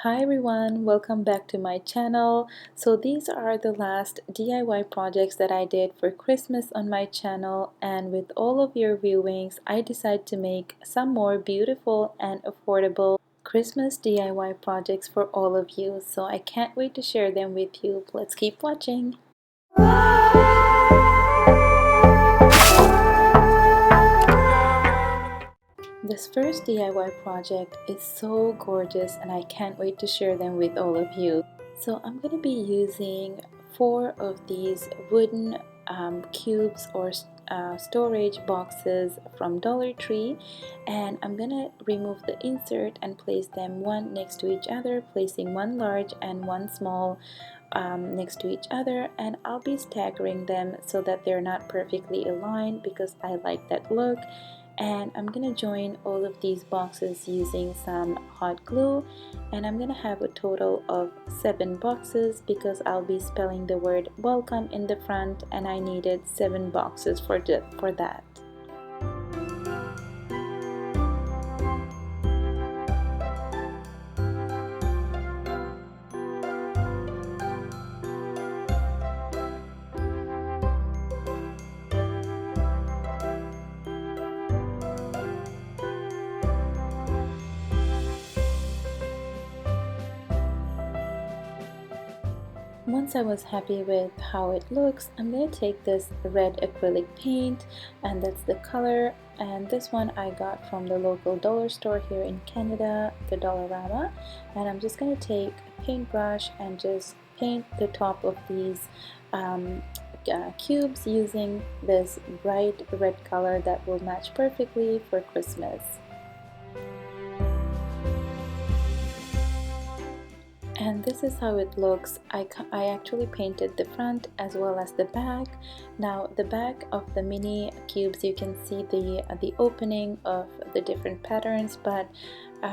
Hi everyone, welcome back to my channel. So these are the last DIY projects that I did for Christmas on my channel, and with all of your viewings I decided to make some more beautiful and affordable Christmas DIY projects for all of you. So I can't wait to share them with you. Let's keep watching. This first DIY project is so gorgeous and I can't wait to share them with all of you. So I'm going to be using 4 of these wooden cubes or storage boxes from Dollar Tree, and I'm going to remove the insert and place them one next to each other, placing one large and one small next to each other, and I'll be staggering them so that they're not perfectly aligned because I like that look. And I'm gonna join all of these boxes using some hot glue, and I'm gonna have a total of 7 boxes because I'll be spelling the word welcome in the front, and I needed 7 boxes for that. Once I was happy with how it looks, I'm going to take this red acrylic paint, and that's the color, and this one I got from the local dollar store here in Canada, the Dollarama, and I'm just going to take a paintbrush and just paint the top of these cubes using this bright red color that will match perfectly for Christmas. And this is how it looks. I actually painted the front as well as the back. Now the back of the mini cubes, you can see the opening of the different patterns, but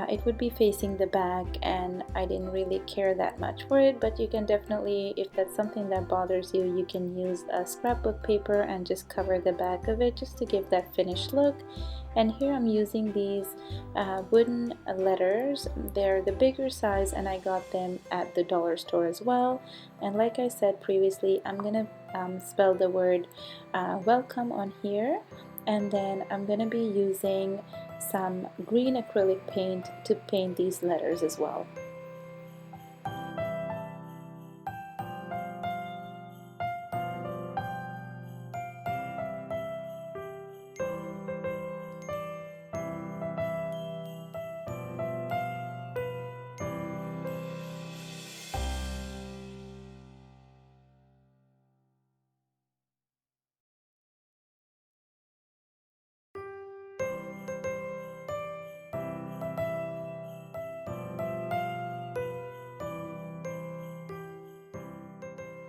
it would be facing the back and I didn't really care that much for it. But you can definitely, if that's something that bothers you, you can use a scrapbook paper and just cover the back of it just to give that finished look. And here I'm using these wooden letters. They're the bigger size and I got them at the dollar store as well. And like I said previously, I'm gonna spell the word welcome on here, and then I'm gonna be using some green acrylic paint to paint these letters as well.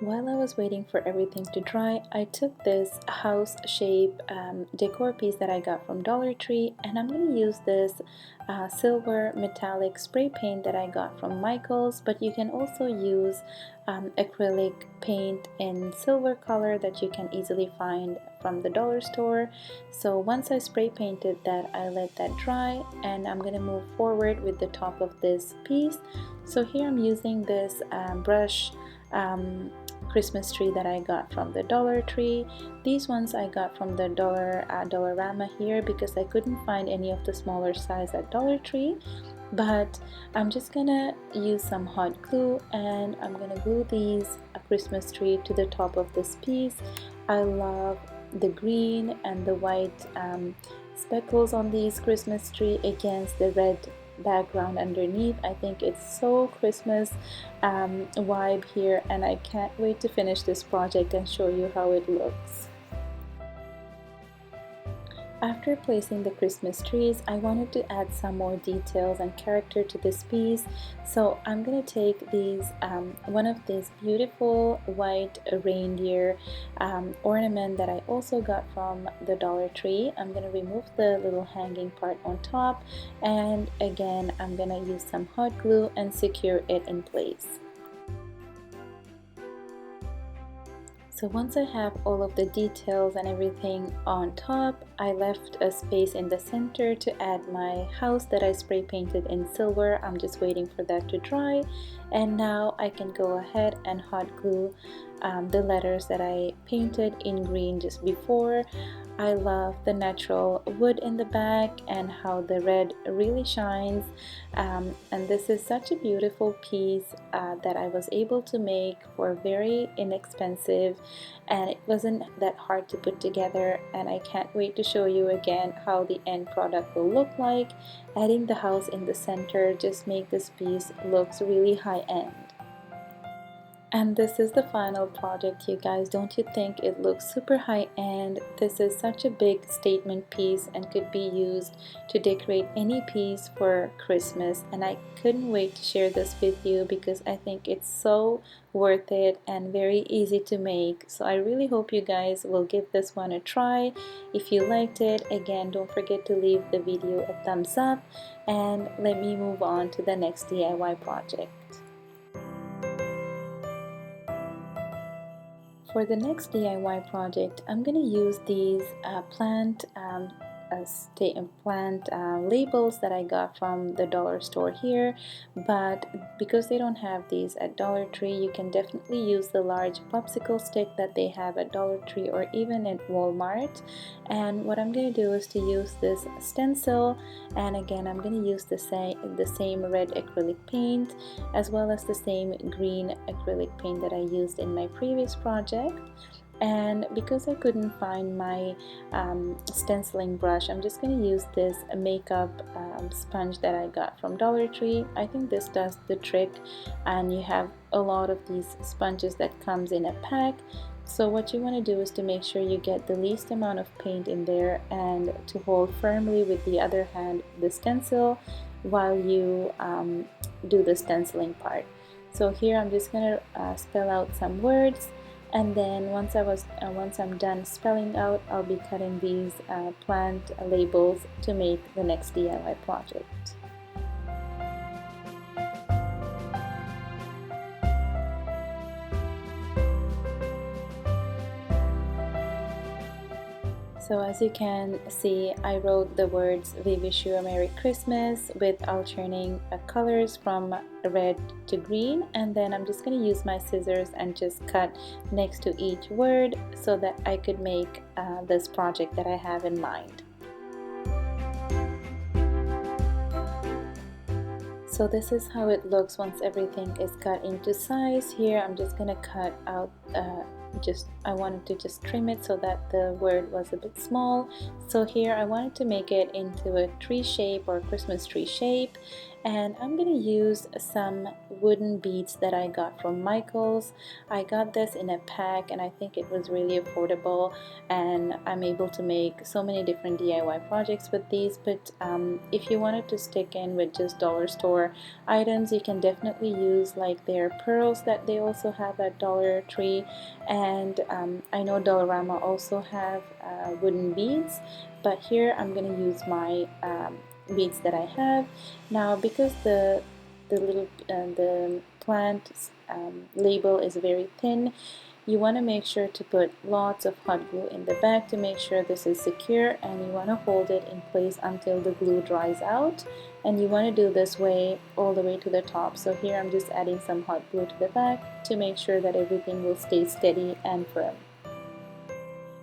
While I was waiting for everything to dry, I took this house shape decor piece that I got from Dollar Tree, and I'm going to use this silver metallic spray paint that I got from Michael's, but you can also use acrylic paint in silver color that you can easily find from the dollar store. So once I spray painted that, I let that dry, and I'm going to move forward with the top of this piece. So here I'm using this brush Christmas tree that I got from the Dollar Tree. These ones I got from the Dollarama here because I couldn't find any of the smaller size at Dollar Tree. But I'm just gonna use some hot glue and I'm gonna glue these Christmas tree to the top of this piece. I love the green and the white speckles on these Christmas tree against the red background underneath. I think it's so Christmas vibe here, and I can't wait to finish this project and show you how it looks. After placing the Christmas trees, I wanted to add some more details and character to this piece. So I'm going to take these, one of these beautiful white reindeer ornament that I also got from the Dollar Tree. I'm going to remove the little hanging part on top, and again I'm going to use some hot glue and secure it in place. So once I have all of the details and everything on top, I left a space in the center to add my house that I spray painted in silver. I'm just waiting for that to dry, and now I can go ahead and hot glue the letters that I painted in green just before. I love the natural wood in the back and how the red really shines, and this is such a beautiful piece that I was able to make for very inexpensive, and it wasn't that hard to put together, and I can't wait to show you again how the end product will look like. Adding the house in the center just make this piece looks really high-end. And this is the final project, you guys. Don't you think it looks super high-end? This is such a big statement piece and could be used to decorate any piece for Christmas, and I couldn't wait to share this with you because I think it's so worth it and very easy to make. So I really hope you guys will give this one a try. If you liked it, again, don't forget to leave the video a thumbs up, and let me move on to the next DIY project. For the next DIY project, I'm going to use these plant labels that I got from the dollar store here, but because they don't have these at Dollar Tree, you can definitely use the large popsicle stick that they have at Dollar Tree or even at Walmart. And what I'm going to do is to use this stencil, and again I'm going to use the same red acrylic paint as well as the same green acrylic paint that I used in my previous project. And because I couldn't find my stenciling brush, I'm just going to use this makeup sponge that I got from Dollar Tree. I think this does the trick, and you have a lot of these sponges that comes in a pack. So what you want to do is to make sure you get the least amount of paint in there and to hold firmly with the other hand the stencil while you do the stenciling part. So here I'm just going to spell out some words, and then once I'm done spelling out, I'll be cutting these plant labels to make the next DIY project. So as you can see, I wrote the words "We wish you a Merry Christmas" with alternating colors from red to green, and then I'm just going to use my scissors and just cut next to each word so that I could make this project that I have in mind. So this is how it looks once everything is cut into size. Here I'm just going to cut out I wanted to just trim it so that the word was a bit small. So here I wanted to make it into a tree shape or Christmas tree shape, and I'm going to use some wooden beads that I got from Michael's. I got this in a pack and I think it was really affordable, and I'm able to make so many different DIY projects with these. But if you wanted to stick in with just dollar store items, you can definitely use like their pearls that they also have at Dollar Tree, and I know Dollarama also have wooden beads, but here I'm going to use my beads that I have. Now because the plant label is very thin, you want to make sure to put lots of hot glue in the back to make sure this is secure, and you want to hold it in place until the glue dries out, and you want to do this way all the way to the top. So here I'm just adding some hot glue to the back to make sure that everything will stay steady and firm.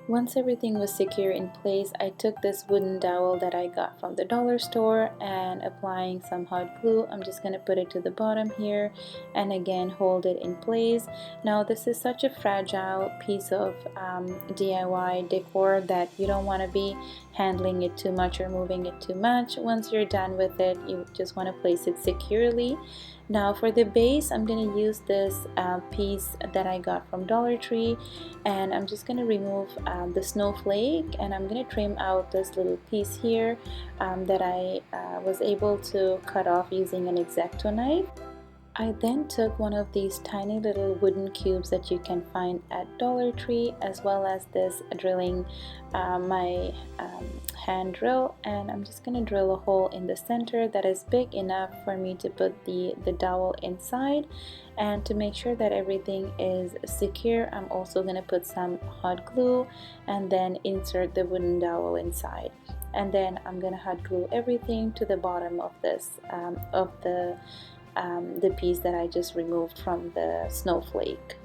Once everything was secure in place, I took this wooden dowel that I got from the dollar store, and applying some hot glue, I'm just going to put it to the bottom here and again hold it in place. Now this is such a fragile piece of DIY decor that you don't want to be handling it too much or moving it too much. Once you're done with it, you just want to place it securely. Now for the base, I'm going to use this piece that I got from Dollar Tree, and I'm just going to remove the snowflake, and I'm going to trim out this little piece here that I was able to cut off using an X-Acto knife. I then took one of these tiny little wooden cubes that you can find at Dollar Tree, as well as this drilling my hand drill, and I'm just going to drill a hole in the center that is big enough for me to put the dowel inside. And to make sure that everything is secure, I'm also going to put some hot glue and then insert the wooden dowel inside. And then I'm going to hot glue everything to the bottom of this of the piece that I just removed from the snowflake.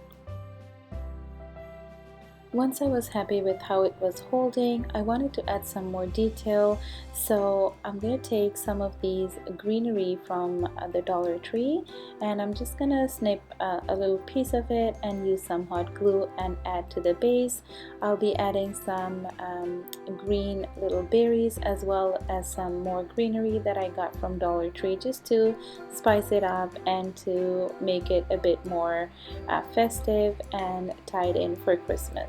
Once I was happy with how it was holding, I wanted to add some more detail, so I'm going to take some of these greenery from the Dollar Tree, and I'm just going to snip a little piece of it and use some hot glue and add to the base. I'll be adding some green little berries, as well as some more greenery that I got from Dollar Tree, just to spice it up and to make it a bit more festive and tied in for Christmas.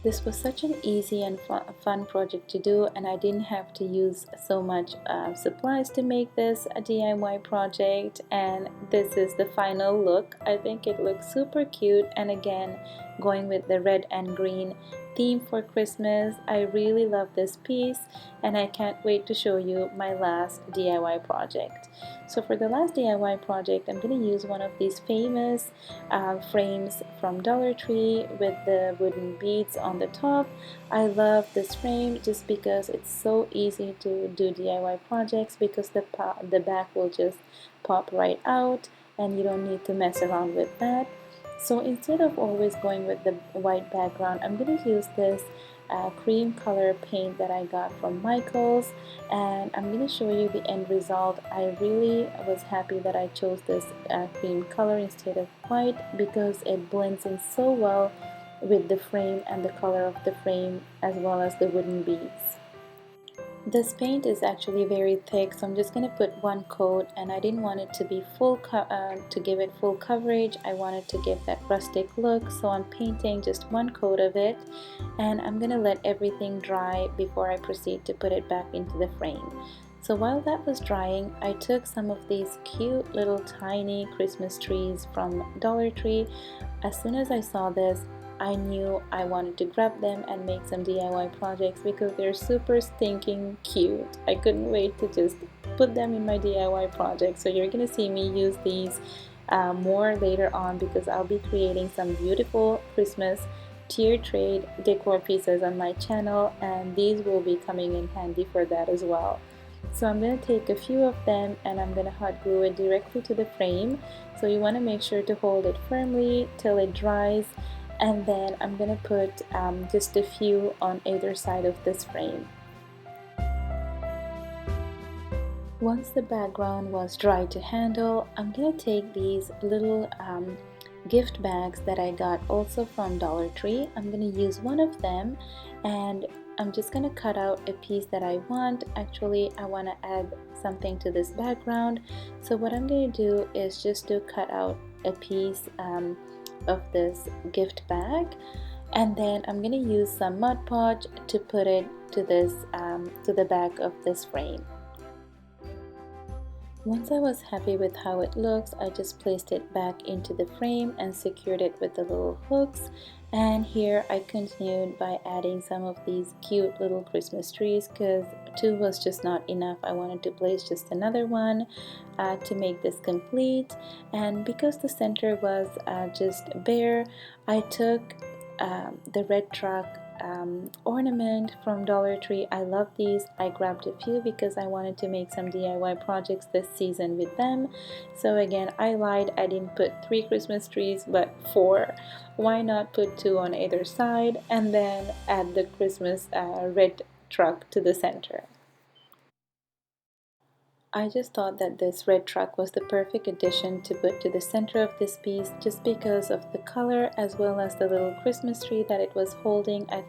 This was such an easy and fun project to do, and I didn't have to use so much supplies to make this a DIY project. And this is the final look. I think it looks super cute, and again, going with the red and green theme for Christmas. I really love this piece, and I can't wait to show you my last DIY project. So for the last DIY project, I'm going to use one of these famous frames from Dollar Tree with the wooden beads on the top. I love this frame just because it's so easy to do DIY projects, because the back will just pop right out and you don't need to mess around with that. So instead of always going with the white background, I'm going to use this cream color paint that I got from Michaels, and I'm going to show you the end result. I really was happy that I chose this cream color instead of white, because it blends in so well with the frame and the color of the frame, as well as the wooden beads. This paint is actually very thick, so I'm just going to put one coat, and I didn't want it to be to give it full coverage. I wanted to give that rustic look, so I'm painting just one coat of it, and I'm going to let everything dry before I proceed to put it back into the frame. So while that was drying, I took some of these cute little tiny Christmas trees from Dollar Tree. As soon as I saw this, I knew I wanted to grab them and make some DIY projects, because they're super stinking cute. I couldn't wait to just put them in my DIY project. So you're gonna see me use these more later on, because I'll be creating some beautiful Christmas tier trade decor pieces on my channel, and these will be coming in handy for that as well. So I'm going to take a few of them and I'm going to hot glue it directly to the frame. So you want to make sure to hold it firmly till it dries, and then I'm going to put just a few on either side of this frame. Once the background was dry to handle, I'm going to take these little gift bags that I got also from Dollar Tree. I'm going to use one of them, and I'm just going to cut out a piece that I want. Actually, I want to add something to this background. So what I'm going to do is just to cut out a piece of this gift bag, and then I'm going to use some Mod Podge to put it to this to the back of this frame. Once I was happy with how it looks, I just placed it back into the frame and secured it with the little hooks. And here I continued by adding some of these cute little Christmas trees, because two was just not enough. I wanted to place just another one to make this complete. And because the center was just bare, I took the red truck ornament from Dollar Tree. I love these. I grabbed a few because I wanted to make some DIY projects this season with them. So again, I lied. I didn't put 3 Christmas trees, but 4. Why not put 2 on either side and then add the Christmas red truck to the center? I just thought that this red truck was the perfect addition to put to the center of this piece just because of the color as well as the little Christmas tree that it was holding. I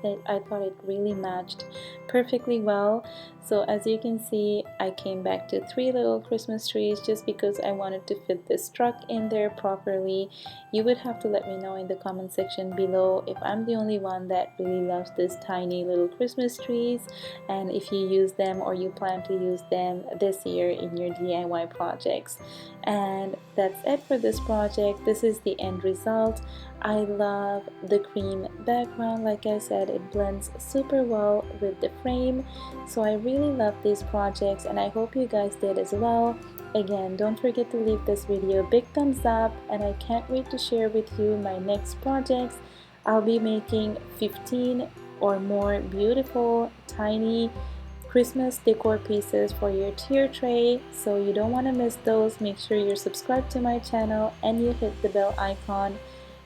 thought it really matched perfectly well. So as you can see, I came back to 3 little Christmas trees just because I wanted to fit this truck in there properly. You would have to let me know in the comment section below if I'm the only one that really loves this tiny little Christmas trees, and if you use them or you plan to use them this year in your DIY projects. And that's it for this project. This is the end result. I love the cream background. Like I said, it blends super well with the frame. So I really love these projects and I hope you guys did as well. Again, don't forget to leave this video a big thumbs up, and I can't wait to share with you my next projects. I'll be making 15 or more beautiful tiny Christmas decor pieces for your tier tray, so you don't want to miss those. Make sure you're subscribed to my channel and you hit the bell icon,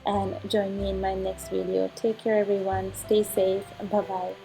and join me in my next video. Take care everyone, stay safe, bye bye.